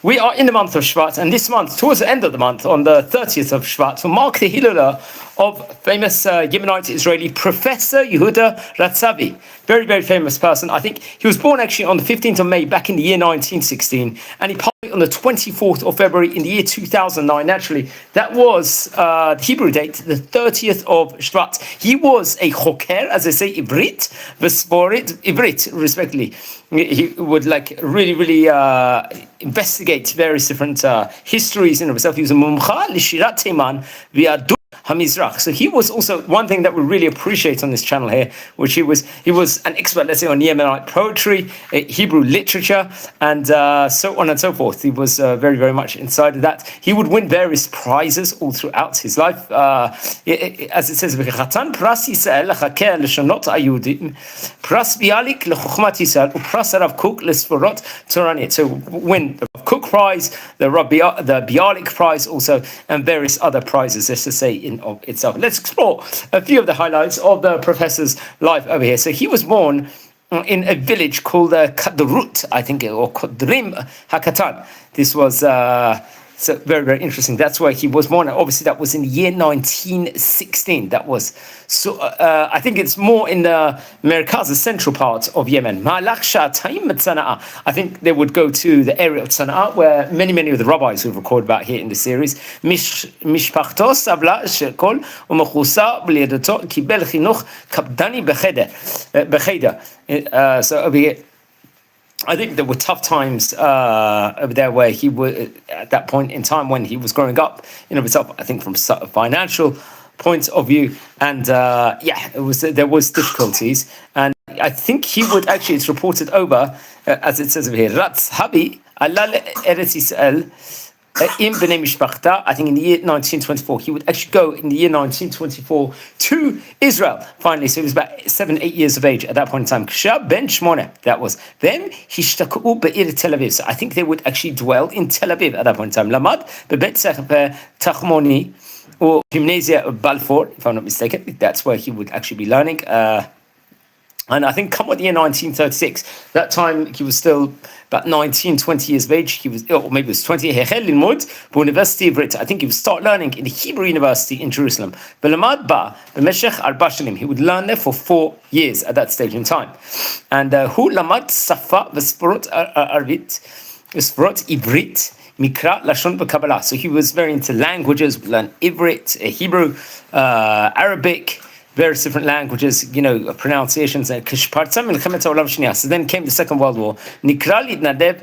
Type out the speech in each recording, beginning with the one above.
We are in the month of Shvat, and this month, towards the end of the month, on the 30th of Shvat, will mark the Hilula of famous Yemenite Israeli Professor Yehudah Ratzavi. Very, very famous person. I think he was born actually on the 15th of May back in the year 1916, and he passed away on the 24th of February in the year 2009. Naturally, that was the Hebrew date, the 30th of Shvat. He was a choker, as they say, Ivrit, Vesvorit, Ivrit, respectively. He would really investigate various different histories in himself. He was a mumcha l'shirat Teiman v'yadut hamizrach. So he was also one thing that we really appreciate on this channel here, which he was an expert, let's say, on Yemenite poetry, Hebrew literature, and so on and so forth. He was very, very much inside of that. He would win various prizes all throughout his life. As it says, "Chatan pras Israel לחקר לשונות היהודים, pras bialik לחוכמת ישראל, ופras Rav Kook לספרות תורנית." So win the Rav Kook prize, the Bialik prize also, and various other prizes, let's just say, in of itself. Let's explore a few of the highlights of the professor's life over here. So he was born in a village called Kadrut, I think, or Kadrim Hakatan. This was so very, very interesting. That's where he was born. Obviously, that was in the year 1916. That was so. I think it's more in the Merkaz, the central part of Yemen. I think they would go to the area of Sana'a, where many of the rabbis we've recorded about here in the series. משפחתו סבלה שכל ומחוסה בלידתו קיבל חינוך קפדני בחדר. So over here, I think there were tough times over there where he was at that point in time when he was growing up in of itself. I think from a financial point of view, and there was difficulties, and I think he would actually, it's reported over as it says over here, Rצהבי עלה לארץ ישראל in Bnei Mishpachta. I think in the year 1924, he would actually go in the year 1924 to Israel. Finally, so he was about 7-8 years of age at that point in time. Ksha ben Shmone, that was. Then Hishtakuu be'ir Tel Aviv. So I think they would actually dwell in Tel Aviv at that point in time. Lamad be'bet Tachmoni, or Gymnasia of Balfour, if I'm not mistaken. That's where he would actually be learning. And I think come with the year 1936, that time he was still about 19, 20 years of age. He was, or maybe it was 20. University of I think he would start learning in the Hebrew University in Jerusalem. He would learn there for 4 years at that stage in time. And hu lamad safa v'sforot arvit, v'sforot ivrit, mikra lashon b'kabbalah. So he was very into languages, learned Ivrit, Hebrew, Arabic, various different languages, pronunciations. So then came the Second World War. Nikra litnadev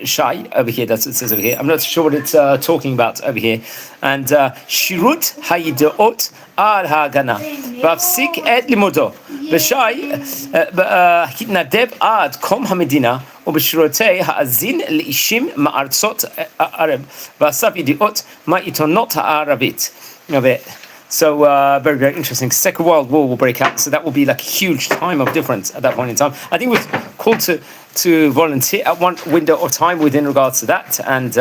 shai over here. That's what it says over here. I'm not sure what it's talking about over here. And shirut hayideot al hagana. Vafsik et limodo. V'shai hitnadev ad kom hamedina. ובשורותיה האזין לאישים מארצות ערב. ואסף ידיעות מהעיתונות הערבית. So very, very interesting. Second World War will break out, so that will be like a huge time of difference at that point in time. I think we're called to volunteer at one window of time within regards to that, and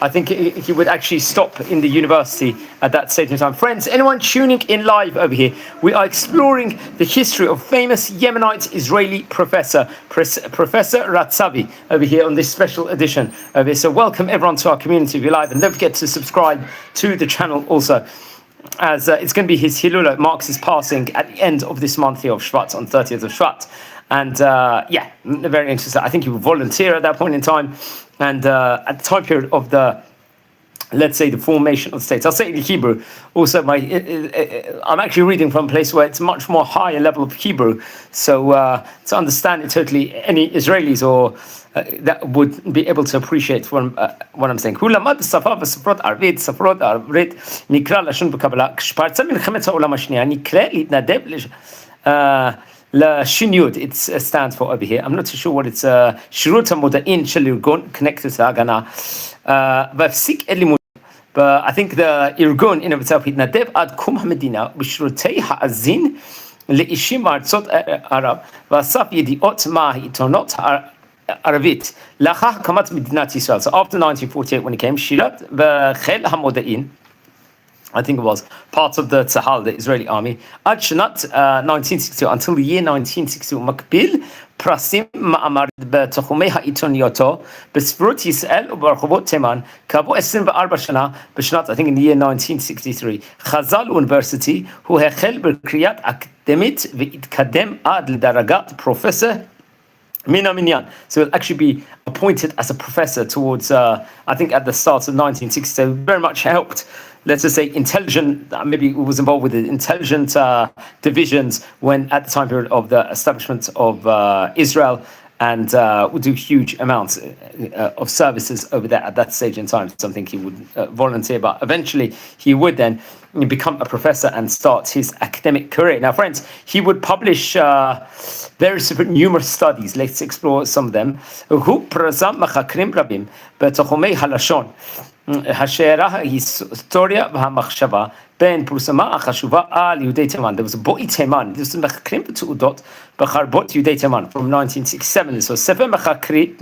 I think he would actually stop in the university at that stage in time. Friends, anyone tuning in live over here, we are exploring the history of famous Yemenite Israeli Professor Ratzavi over here on this special edition of it. So welcome everyone to our community if you're live, and don't forget to subscribe to the channel also, as it's going to be his Hilula, marks his passing at the end of this month here of Shvat, on 30th of Shvat. And very interesting. I think he would volunteer at that point in time, and at the time period of the, let's say, the formation of the states. I'll say it in Hebrew. Also, I'm actually reading from a place where it's much more higher level of Hebrew. So to understand it totally, any Israelis or that would be able to appreciate what I'm saying. הוא למד בשפה בספרות ערבית, ספרות ערבית נקרא לשון בקבלה. כשפרצה מלחמת העולם השנייה, נקרא להתנדב לשיניות, it stands for over here. I'm not too sure what it's. שירות המודעין של ארגון connected to ההגנה. והפסיק את לימוד. But I think the ארגון in of itself התנדב עד קום המדינה בשירותי האזין לאישים מארצות ערב, ואסף ידיעות מהעיתונות ערבית לאחר הקמת מדינת ישראל. So after 1948 when he came, שירת בחיל המודיעין, I think it was part of the Tzahal, the Israeli army, עד שנת 1962, until the year 1962, מקביל פרסים מאמר בתחומי העיתוניותו בספרות ישראל וברחובות תימן כעבור 24 שנה בשנת, I think in the year 1963, חזר לאוניברסיטי, הוא החל בקריאת אקדמית והתקדם עד לדרגת פרופסור מן המניין. So he'll actually be appointed as a professor towards, I think at the start of 1960, so very much helped, let's just say, intelligent, maybe was involved with the intelligent divisions when at the time period of the establishment of Israel, and would do huge amounts of services over there at that stage in time. Something he would volunteer, but eventually he would then become a professor and start his academic career. Now, friends, he would publish various different numerous studies. Let's explore some of them. הוא פרסם מחקרים רבים בתחומי הלשון, השערה, ההיסטוריה והמחשבה, בין פורסמה החשובה על יהודי תימן. There was a בואי תימן, this was מחקרים ותעודות בחרבות יהודי תימן from 1967. This was ספר מחקרים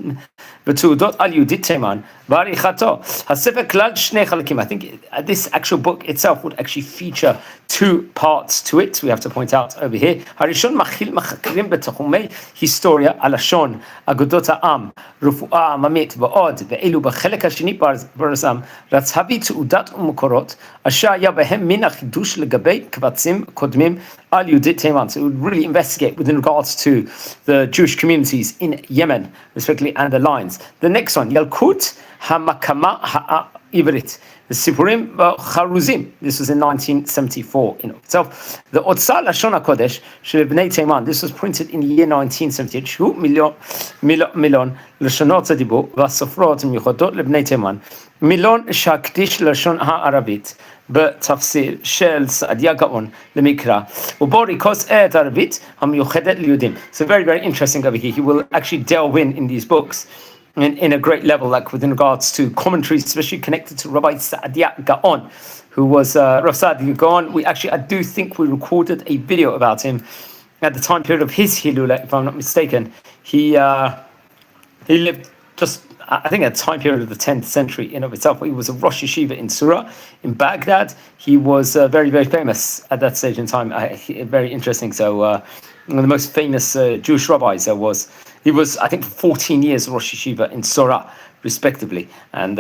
ותעודות על יהודי תימן ועריכתו. הספר כלל שני חלקים. I think this actual book itself would actually feature two parts to it, we have to point out over here. הראשון מכיל מחקרים בתחומי היסטוריה, הלשון, אגדות העם, רפואה עממית ועוד, ואלו בחלק השני פרסם רצהבי תעודת ומקורות, אשר היה בהם מן החידוש לגבי קבצים קודמים על יהודי תימן. So it would really investigate with regards to the Jewish communities in Yemen, respectively, and the lines. The next one, ילקוט המקמה העברית. The Sipurim Charuzim. This was in 1974 in itself. The Otzar Lashon HaKodesh של בני תימן. This was printed in the year 1978. שהוא מילון לשונות הדיבור והסופרות מיוחדות לבני תימן. מילון שהקדיש ללשון הערבית בתפסיר של סעדיה גאון למקרא. ובו ריכוז את הערבית המיוחדת ליהודים. So very, very interesting over here. He will actually delve in these books in a great level, like with regards to commentaries, especially connected to Rabbi Saadia Gaon, who was Rav Saadia Gaon. I do think we recorded a video about him at the time period of his Hilula, if I'm not mistaken. He lived just, I think, at the time period of the 10th century in of itself. He was a Rosh Yeshiva in Surah, in Baghdad. He was very, very famous at that stage in time. Very interesting. So one of the most famous Jewish rabbis there was. He was, I think, for 14 years Rosh Yeshiva in Surah, respectively. And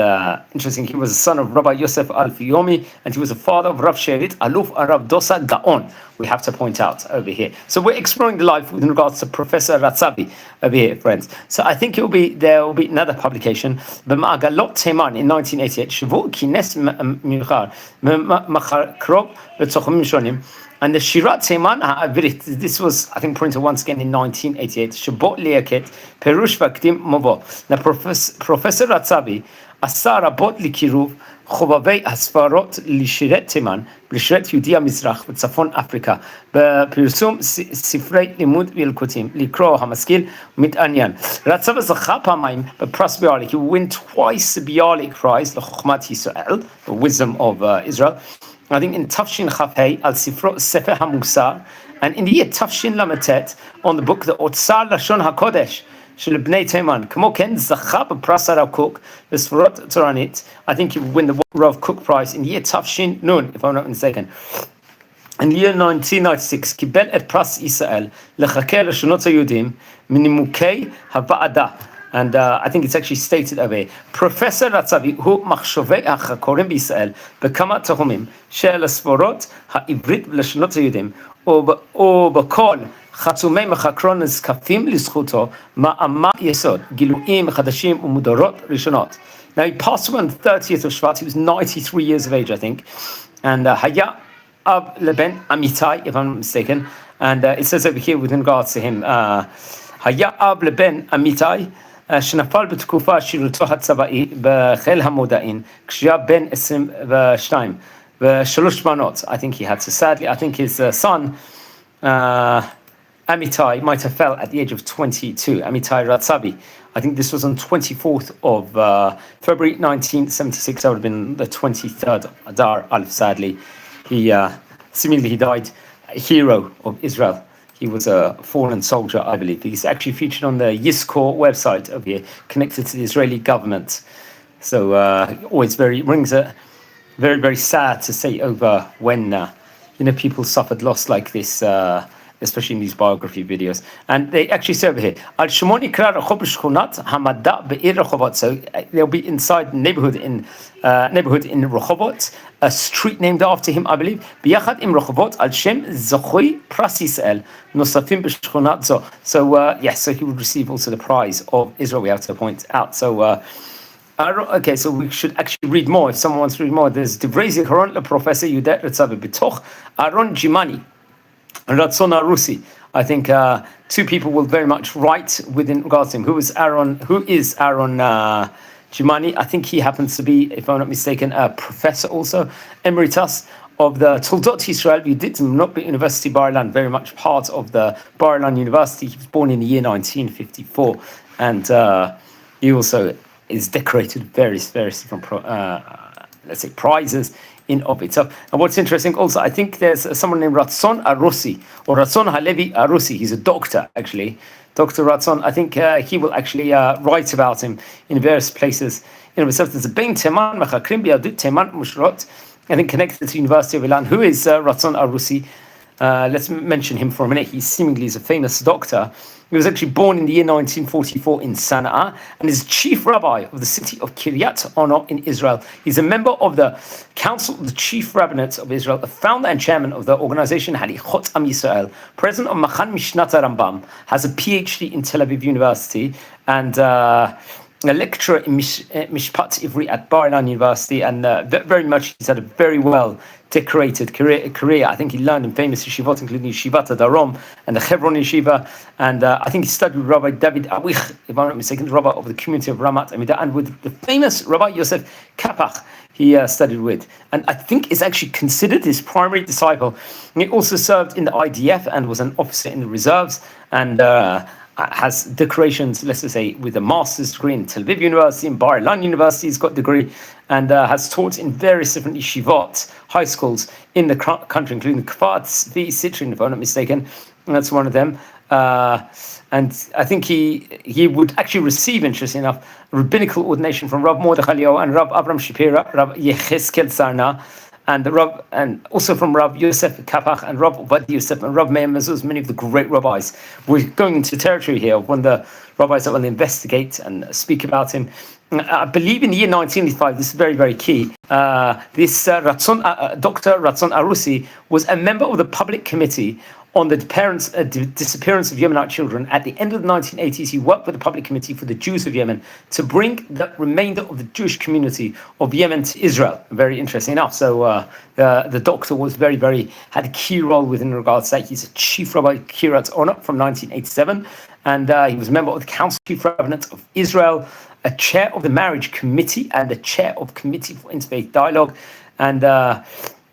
interesting, he was the son of Rabbi Yosef Al-Fiyomi, and he was the father of Rav Sherit Aluf Arav Dosa Gaon, we have to point out over here. So we're exploring the life with regards to Professor Ratzavi over here, friends. So I think there will be another publication, במעגלות תימן, in 1988, שבו כינס מיוחד, מחקרו בתחומים שונים. And the Shirat Teiman HaAvirit, this was, I think, printed once again in 1988. Shabot Liaket, Perush Vakdim Mobo. Now, Professor Ratzavi, עשה רבות לקירוב חובבי הספרות לשירת תימן, לשירת יהודי המזרח וצפון אפריקה, בפרסום ספרי לימוד וילקוטים, לקרוא המשכיל ומתעניין. רצהבי זכה פעמיים בפרס ביאליק. He won twice the Bialik Prize לחוכמת ישראל, the wisdom of Israel. I think in Tafshin Chafhei al Sifro Sefer HaMusar, and in the year Tafshin Lametet, on the book the Otzar Lashon HaKodesh של בני תימן. כמו כן זכה בפרס הרב קוק בספרות תורנית. I think he would win the Rav Kook Prize in the year Tafshin Nun, if I'm not mistaken. In the year 1996 קיבל את פרס ישראל לחקר לשונות היהודים מנימוקי הוועדה. And I think it's actually stated over here. Professor Ratzavi הוא מחשובי החקורים בישראל בכמה תחומים של הספרות העברית ולשונות היהודים, ובכל חתומי מחקרו נזקפים לזכותו מאמר יסוד, גילויים חדשים ומודרות ראשונות. Now he passed away on the 30th of Shvat. He was 93 years of age, I think. And היה אב לבן אמיתי, if I'm not mistaken. And it says over here with regards to him, היה אב לבן אמיתי, שנפל בתקופה שירותו הצבאי בחיל המודיעין, כשהיה בן 22, ושלוש בנות. I think he had, so sadly, I think his son, Amitai, might have fell at the age of 22, Amitai Ratzavi. I think this was on 24th of February 1976. That would have been the 23rd of Adar Aleph, sadly. Seemingly he died a hero of Israel. He was a fallen soldier, I believe. He's actually featured on the Yizkor website over here, connected to the Israeli government. So always rings a very, very sad to say over when people suffered loss like this especially in these biography videos. And they actually say over here, Al Shimon Ikra Rechov B'Shchonat Hamada Be'ir Rechovot. So they'll be inside the neighborhood in Rechovot, a street named after him, I believe. B'yachad im Rechovot Al Shem Zochui Pras Yisrael Nosafim B'Shchonat Zo. So yes, so he would receive also the prize of Israel. We have to point out. So. Okay, so we should actually read more. If someone wants to read more, there's Divrei Zikaron Professor Yehudah Ratzavi B'toch Aaron Jimani and Ratzon Arusi. I think two people will very much write within regards to him. Who is Aaron Jimani? I think he happens to be, if I'm not mistaken, a professor also, emeritus of the Toldot Israel Yehudim, not the University Bar Ilan, very much part of the Bar Ilan University. He was born in the year 1954, and he also is decorated various different, let's say, prizes in of itself. And what's interesting also, I think there's someone named Ratzon Arusi, or Ratzon Halevi Arusi. He's a doctor, actually. Dr. Ratzon, I think he will actually write about him in various places. In himself, there's a Bein Teman, Mechakrim Biadut Teman Mushrot, I think connected to the University of Ilan. Who is Ratzon Arusi? Let's mention him for a minute. He seemingly is a famous doctor. He was actually born in the year 1944 in Sana'a and is chief rabbi of the city of Kiryat Ono in Israel. He's a member of the Council of the Chief Rabbinate of Israel, the founder and chairman of the organization Halichot Am Yisrael, president of Machan Mishnat Rambam, has a PhD in Tel Aviv University, and a lecturer in Mishpat Ivri at Bar Ilan University, and very much he's had a very well decorated career. I think he learned in famous yeshivot, including Yeshivat Darom and the Hebron Yeshiva, and I think he studied with Rabbi David Awich, if I'm not mistaken, rabbi of the community of Ramat Amidah, and with the famous Rabbi Yosef Kapach he studied with, and I think is actually considered his primary disciple. And he also served in the IDF and was an officer in the reserves, and has decorations, let's just say, with a master's degree in Tel Aviv University, in Bar Ilan University, he's got a degree, and has taught in various different yeshivot, high schools in the country, including Kfar Tzvi Sitrin, if I'm not mistaken, and that's one of them. And I think he would actually receive, interesting enough, rabbinical ordination from Rav Mordechai Eliyahu and Rav Avram Shapira, Rav Yecheskel Sarna, and also from Rav Yosef Kapach and Rav Obadiah Yosef and Rav Meir Mezuz, many of the great rabbis. We're going into territory here of one of the rabbis that will investigate and speak about him. I believe in the year 1985, this is very, very key, this Dr. Ratzon Arusi was a member of the public committee on the disappearance of Yemenite children. At the end of the 1980s, he worked with the public committee for the Jews of Yemen to bring the remainder of the Jewish community of Yemen to Israel. Very interesting enough. So the doctor was had a key role within regards to that. He's a chief rabbi Kiryat Ono from 1987, and he was a member of the Council of Chief Rabbinate of Israel, a chair of the Marriage Committee, and a chair of Committee for Interfaith Dialogue, and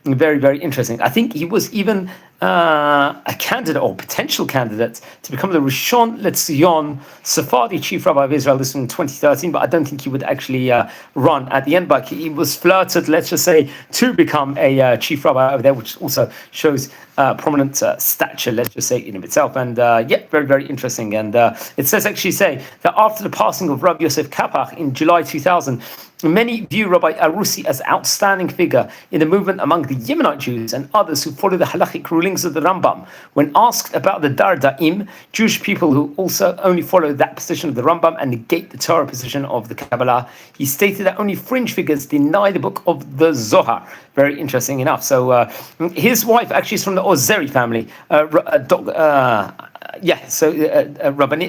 very, very interesting. I think he was even a candidate or potential candidate to become the Rishon LeZion Sephardi Chief Rabbi of Israel. This was in 2013, but I don't think he would actually run at the end. But he was flirted, let's just say, to become a Chief Rabbi over there, which also shows prominent stature, let's just say, in of itself. And very, very interesting. And it says actually say that after the passing of Rabbi Yosef Kapach in July 2000, many view Rabbi Arusi as an outstanding figure in the movement among the Yemenite Jews and others who follow the halachic rulings of the Rambam. When asked about the Dardaim, Jewish people who also only follow that position of the Rambam and negate the Torah position of the Kabbalah, he stated that only fringe figures deny the book of the Zohar. Very interesting enough. So his wife actually is from the Ozeri family. Rabbanit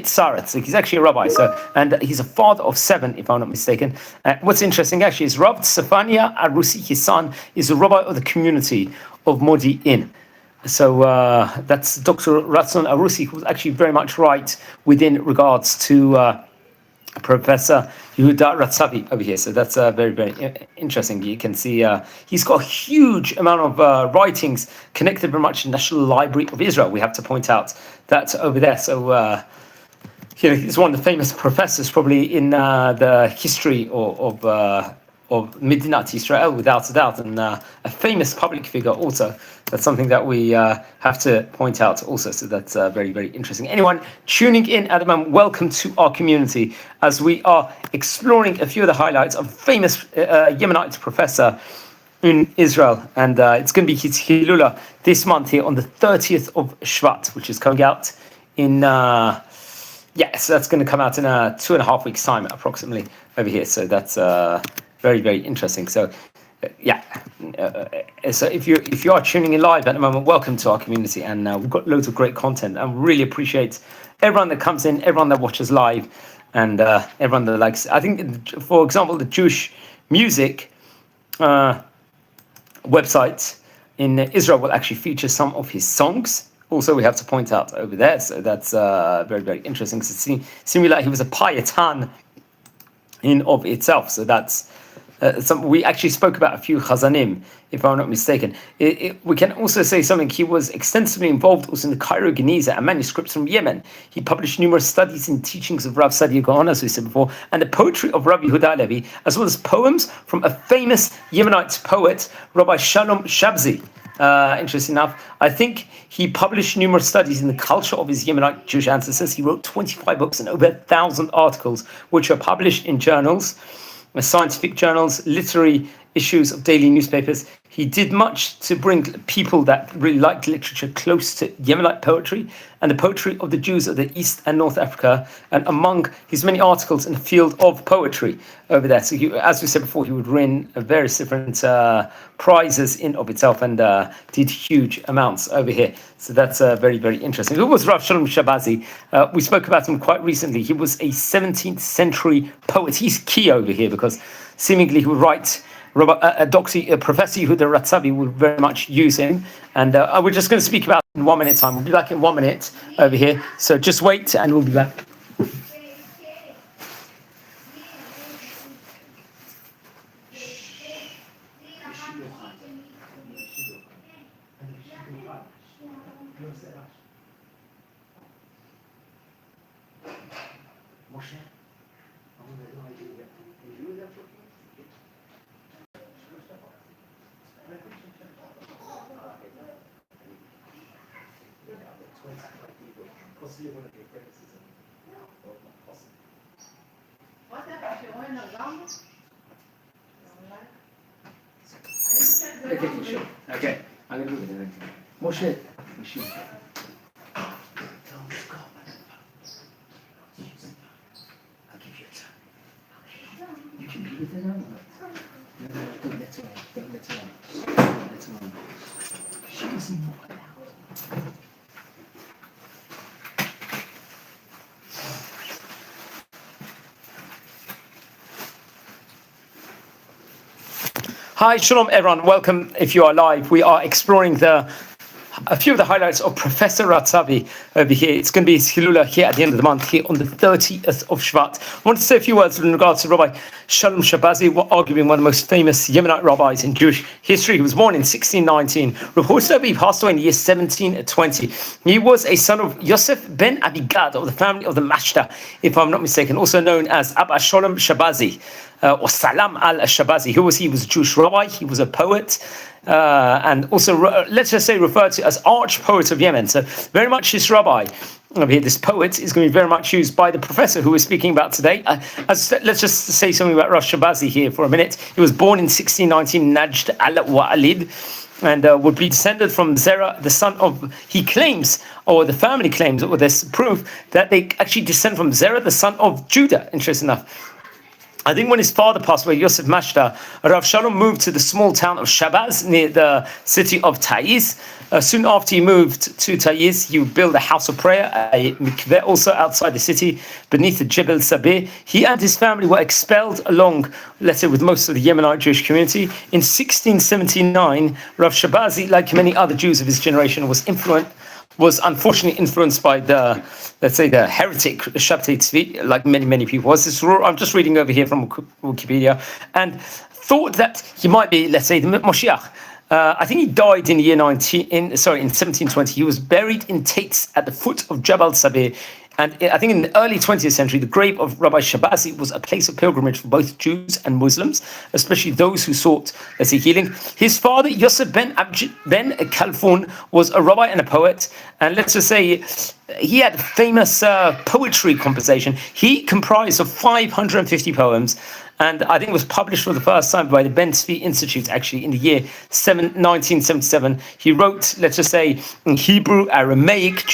Sarat. So he's actually a rabbi. And he's a father of 7, if I'm not mistaken. What's interesting actually is Rav Tzefania Arusi, his son, is a rabbi of the community of Modi'in. So that's Dr. Ratzon Arusi, who's actually very much right within regards to Professor Yehudah Ratzavi over here. So that's very, very interesting. You can see he's got a huge amount of writings connected very much to the National Library of Israel. We have to point out that over there. So he's one of the famous professors probably in the history of Medinat Israel, without a doubt, and a famous public figure also. That's something that we have to point out also. So that's very, very interesting. Anyone tuning in at the moment, welcome to our community as we are exploring a few of the highlights of famous Yemenite professor in Israel, and it's going to be his Hilula this month here on the 30th of Shvat, which is coming out in so that's going to come out in 2.5 weeks' time approximately over here. So that's very, very interesting. So so if you are tuning in live at the moment, welcome to our community, and we've got loads of great content, and really appreciate everyone that comes in, everyone that watches live, and everyone that likes. I think, for example, the Jewish music website in Israel will actually feature some of his songs. Also, we have to point out over there, so that's very, very interesting. So it seems like he was a payatan in of itself. So that's we actually spoke about a few chazanim, if I'm not mistaken. We can also say something. He was extensively involved also in the Cairo Geniza and manuscripts from Yemen. He published numerous studies and teachings of Rav Sadia Gaon, as we said before, and the poetry of Rabbi Yehudah Ratzavi, as well as poems from a famous Yemenite poet, Rabbi Shalom Shabzi. Interesting enough, I think he published numerous studies in the culture of his Yemenite Jewish ancestors. He wrote 25 books and over 1,000 articles, which are published in journals, scientific journals, literary issues of daily newspapers. He did much to bring people that really liked literature close to Yemenite poetry and the poetry of the Jews of the East and North Africa, and among his many articles in the field of poetry over there. So as we said before, he would win various different prizes in of itself, and did huge amounts over here. So that's very, very interesting. Who was Rav Shalom Shabazi? We spoke about him quite recently. He was a 17th century poet. He's key over here because seemingly he would write. Professor Yehudah Ratzavi will very much use him, and we're just going to speak about it in 1 minute time. We'll be back in 1 minute over here, so just wait and we'll be back. Okay, I'm going to do it. Moshe, I'll give you a time. You can be with it now. No, don't let her on. Don't let her on. Don't let her on. She doesn't know about it. Hi, shalom everyone. Welcome if you are live. We are exploring a few of the highlights of Professor Ratzavi over here. It's going to be his Hilula here at the end of the month, here on the 30th of Shvat. I want to say a few words in regards to Rabbi Shalom Shabazi, arguably one of the most famous Yemenite rabbis in Jewish history. He was born in 1619. Reportedly, he passed away in the year 1720. He was a son of Yosef ben Abigad of the family of the Mashta, if I'm not mistaken, also known as Abba Shalom Shabazi. Or Salam al-Shabazi. Who was he? He was a Jewish rabbi. He was a poet, and also, let's just say, referred to as arch poet of Yemen. So very much this rabbi over here, this poet, is going to be very much used by the professor who we're speaking about today. Let's just say something about Rav Shabazi here for a minute. He was born in 1619, Najd al-Wa'alid, and would be descended from Zerah, the son of, he claims, or the family claims, or there's proof that they actually descend from Zerah, the son of Judah, interesting enough. I think when his father passed away, Yosef Mashta, Rav Shalom moved to the small town of Shabaz near the city of Taiz. Soon after he moved to Taiz, he would build a house of prayer, a mikveh, also outside the city, beneath the Jebel Sabir. He and his family were expelled along, let's say, with most of the Yemenite Jewish community. In 1679, Rav Shabazi, like many other Jews of his generation, was unfortunately influenced by the, let's say, the heretic Shabtai Tzvi, like many people. I'm just reading over here from Wikipedia, and thought that he might be, let's say, the Moshiach. I think he died in the year 1720. He was buried in Tates at the foot of Jabal Sabir. And I think in the early 20th century, the grave of Rabbi Shabazi was a place of pilgrimage for both Jews and Muslims, especially those who sought, let's say, healing. His father, Yosef ben Kalfun, was a rabbi and a poet. And let's just say he had famous poetry composition. He comprised of 550 poems. and I think it was published for the first time by the Ben Tzvi Institute, actually, in the year 1977. He wrote, let's just say, in Hebrew, Aramaic,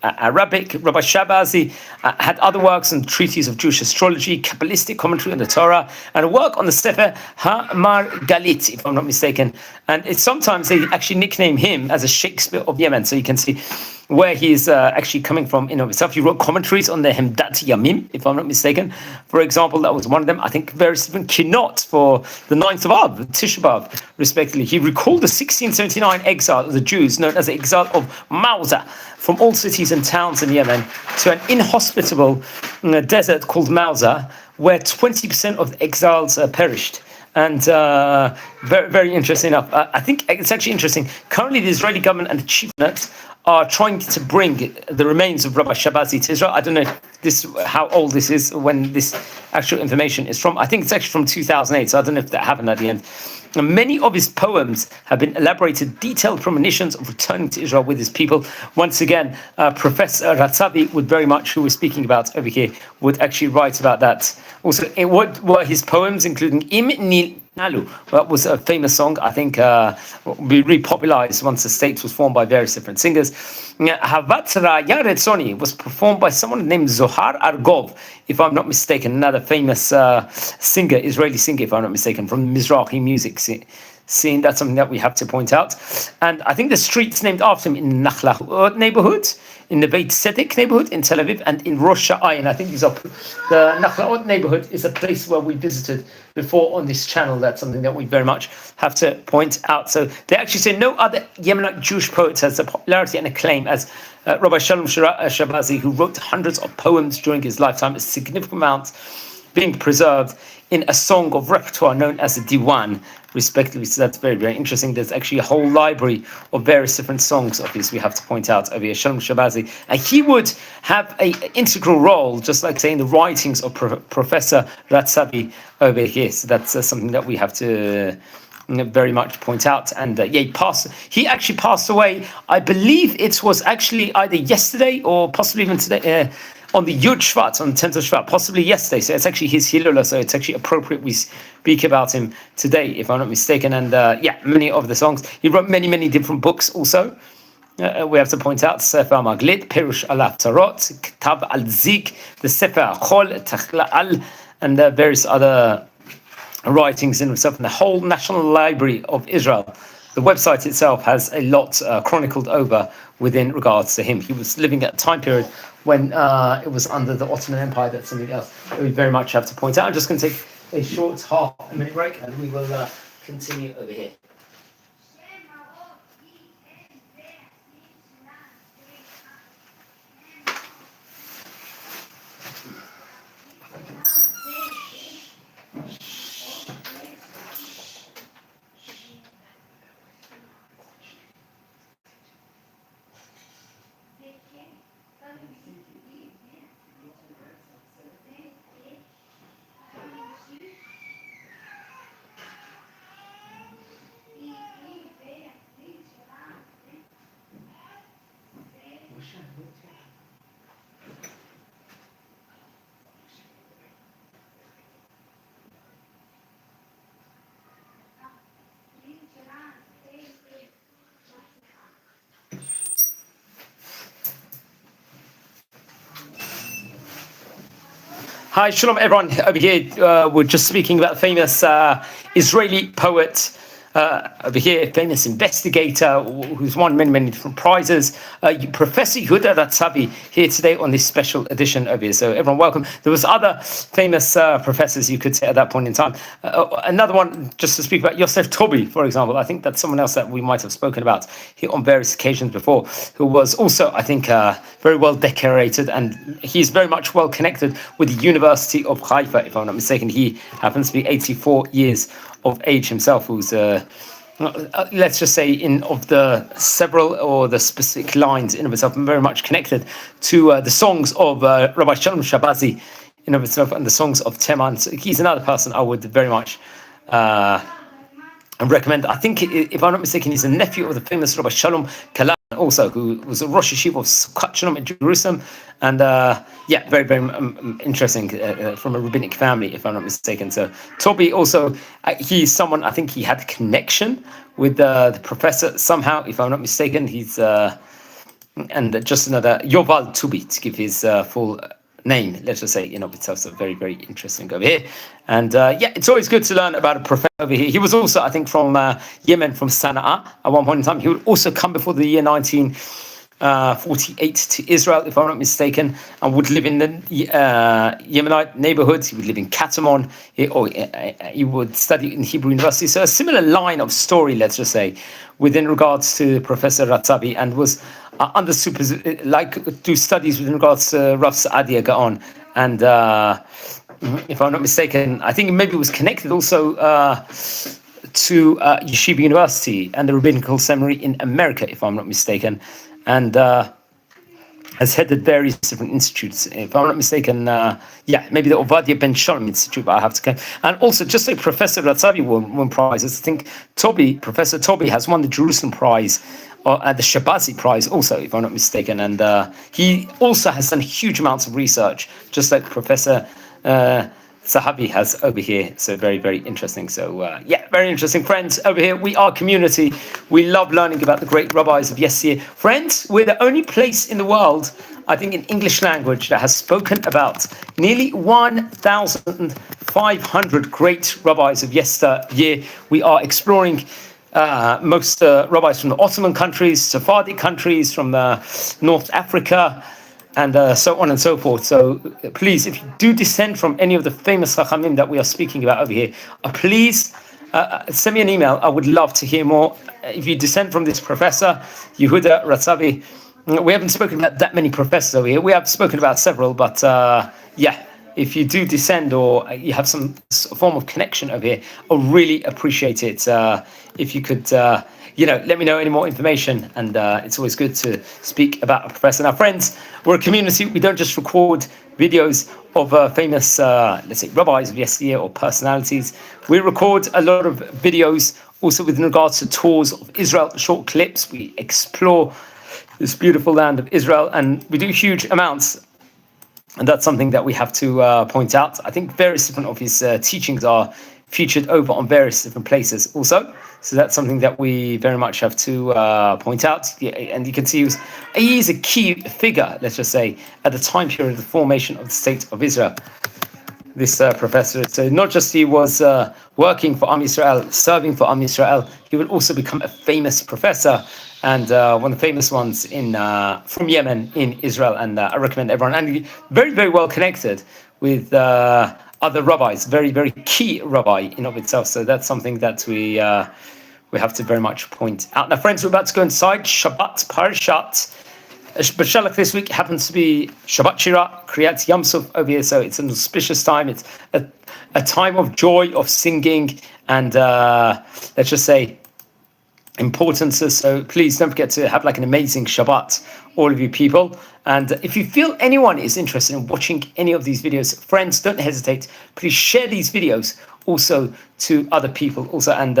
Arabic. Rabbi Shabazi had other works on treatises of Jewish astrology, Kabbalistic commentary on the Torah, and a work on the Sefer HaMargalit, if I'm not mistaken. And it's sometimes they actually nickname him as a Shakespeare of Yemen, so you can see where he is actually coming from in of itself. He wrote commentaries on the Hemdat Yamim, if I'm not mistaken. For example, that was one of them. I think various different kinot for the 9th of Av, Tisha B'Av, respectively. He recalled the 1679 exile of the Jews, known as the exile of Mauza, from all cities and towns in Yemen to an inhospitable desert called Mauza, where 20% of the exiles perished. And very, very interesting enough. I think it's actually interesting. Currently, the Israeli government and the chief are trying to bring the remains of Rabbi Shabazi to Israel. I don't know how old this is, when this actual information is from. I think it's actually from 2008, so I don't know if that happened at the end. And many of his poems have been elaborated, detailed premonitions of returning to Israel with his people. Once again, Professor Ratzavi would very much, who we're speaking about over here, would actually write about that. Also, what were his poems, including Im Nil Nalu? That was a famous song, I think, be repopularized once the state was formed by various different singers. Havat Raya Retzoni was performed by someone named Zohar Argov, if I'm not mistaken, another famous singer, Israeli singer, if I'm not mistaken, from the Mizrahi music scene. That's something that we have to point out. And I think the street's named after him in the Nachlaot neighborhood, in the Beit Tzedek neighborhood in Tel Aviv, and in Rosh Ha'ayin. I think these are the Nachlaot neighborhood is a place where we visited before on this channel. That's something that we very much have to point out. So they actually say no other Yemenite Jewish poet has the popularity and acclaim as Rabbi Shalom Shabazi, who wrote hundreds of poems during his lifetime, a significant amount being preserved in a song of repertoire known as the Diwan, respectively. So that's very, very interesting. There's actually a whole library of various different songs of his we have to point out over here, Shalom Shabazi. And he would have an integral role, just like saying the writings of Professor Ratzavi over here. So that's something that we have to very much point out. And he actually passed away, I believe it was actually either yesterday or possibly even today, on the Yud Shvat, on the 10th of Shvat, possibly yesterday. So it's actually his Hilula, so it's actually appropriate we speak about him today, if I'm not mistaken. And many of the songs. He wrote many, many different books also. We have to point out Sefer Maglit, Perush al Tarot, Kitab al Zik, the Sefer Chol, Tachla al, and various other writings in himself, and the whole National Library of Israel. The website itself has a lot chronicled over within regards to him. He was living at a time period when it was under the Ottoman Empire. That's something else that we very much have to point out. I'm just going to take a short half-minute break, and we will continue over here. Hi, shalom everyone. Over here, we're just speaking about the famous Israeli poet over here, famous investigator who's won many, many different prizes. Professor Yehudah Ratzavi here today on this special edition over here. So everyone, welcome. There was other famous professors, you could say, at that point in time. Another one, just to speak about Yosef Tobi, for example. I think that's someone else that we might have spoken about here on various occasions before, who was also, I think, very well decorated, and he's very much well connected with the University of Haifa, if I'm not mistaken. He happens to be 84 years of age himself, who's let's just say of the several or the specific lines in of itself, very much connected to the songs of Rabbi Shalom Shabazi in of itself, and the songs of Teman. So he's another person I would very much recommend. I think, if I'm not mistaken, he's a nephew of the famous Rabbi Shalom Kala. also, who was a Rosh Yeshiva of Sukkot in Jerusalem, and very, very interesting from a rabbinic family, if I'm not mistaken. So Toby also, he's someone, I think he had connection with the professor somehow, if I'm not mistaken. He's and just another Yoval Tubi, to give his full name, let's just say, itself. So very, very interesting over here. And it's always good to learn about a professor over here. He was also, I think, from Yemen, from Sana'a at one point in time. He would also come before the year 1948 to Israel, if I'm not mistaken, and would live in the Yemenite neighborhoods. He would live in Katamon, he would study in Hebrew University. So a similar line of story, let's just say, within regards to Professor Ratzavi, and was under do studies with regards to Rav Saadia Gaon. And if I'm not mistaken, I think maybe it was connected also to Yeshiva University and the Rabbinical Seminary in America, if I'm not mistaken. And has headed various different institutes. If I'm not mistaken, maybe the Ovadia Ben Shalom Institute, but I have to go. And also, just like Professor Ratzavi won prizes, I think Professor Toby has won the Jerusalem Prize, the Shabazi Prize also, if I'm not mistaken. And he also has done huge amounts of research, just like Professor Sahabi has over here. So very, very interesting. So very interesting. Friends, over here, we are community. We love learning about the great rabbis of yesteryear. Friends, we're the only place in the world, I think, in English language that has spoken about nearly 1,500 great rabbis of yesteryear. We are exploring most rabbis from the Ottoman countries, Sephardic countries, from North Africa, and so on and so forth. So please, if you do descend from any of the famous Chachamim that we are speaking about over here, please send me an email. I would love to hear more. If you descend from this professor, Yehudah Ratzavi, we haven't spoken about that many professors over here. We have spoken about several, but if you do descend or you have some form of connection over here, I really appreciate it. If you could, let me know any more information. And it's always good to speak about a professor. Now, friends, we're a community. We don't just record videos of famous, let's say, rabbis of yesteryear or personalities. We record a lot of videos also with regards to tours of Israel, short clips. We explore this beautiful land of Israel, and we do huge amounts. And that's something that we have to point out. I think various different of his teachings are featured over on various different places also. So that's something that we very much have to point out. And you can see he is a key figure, let's just say, at the time period of the formation of the State of Israel. This professor, so not just he was working for Am Yisrael, serving for Am Yisrael, he would also become a famous professor, and one of the famous ones from Yemen in Israel. And I recommend everyone, and very, very well connected with other rabbis, very, very key rabbi in of itself. So that's something that we have to very much point out. Now, friends, we're about to go inside Shabbat Parashat B'Shalach. This week happens to be Shabbat Shira, Kriyat Yam Suf over here. So it's an auspicious time. It's a time of joy, of singing, and let's just say importances. So please don't forget to have an amazing Shabbat, all of you people. And if you feel anyone is interested in watching any of these videos, friends, don't hesitate. Please share these videos also to other people also. And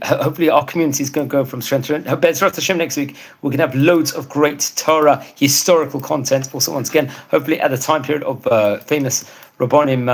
hopefully our community is going to go from strength to strength. Be'ezrat Hashem, next week we're going to have loads of great Torah historical content. Also, once again, hopefully at the time period of famous Rabbonim,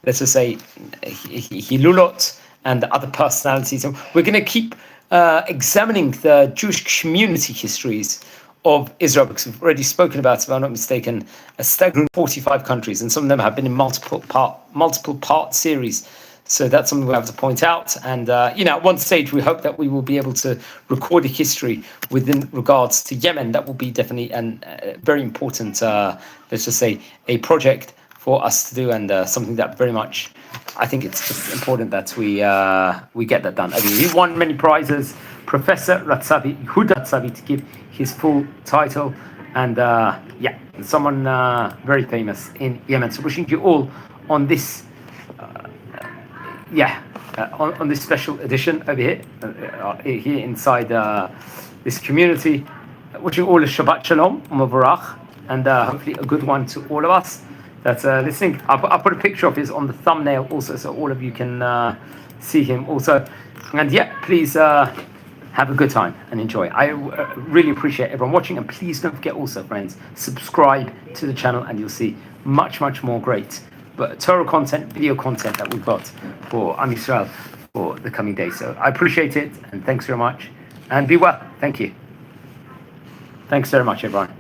let's just say Hilulot, and other personalities. And we're going to keep examining the Jewish community histories of Israel, because we've already spoken about, if I'm not mistaken, a staggering 45 countries, and some of them have been in multiple part series. So that's something we have to point out. And at one stage, we hope that we will be able to record a history within regards to Yemen. That will be definitely a very important, let's just say, a project for us to do, and something that very much, I think it's just important that we get that done. I mean, he won many prizes. Professor Ratzavi, Yehudah Ratzavi, to give his full title, and someone very famous in Yemen. So wishing you all on this, on this special edition over here, here inside this community. Wishing you all a Shabbat Shalom, Mavarach, and hopefully a good one to all of us that's listening. I'll put a picture of his on the thumbnail also, so all of you can see him also. And please have a good time and enjoy. I really appreciate everyone watching, and please don't forget also, friends, subscribe to the channel and you'll see much more great Torah content, video content that we've got for Am Yisrael for the coming days. So I appreciate it, and thanks very much, and be well. Thank you. Thanks very much, everyone.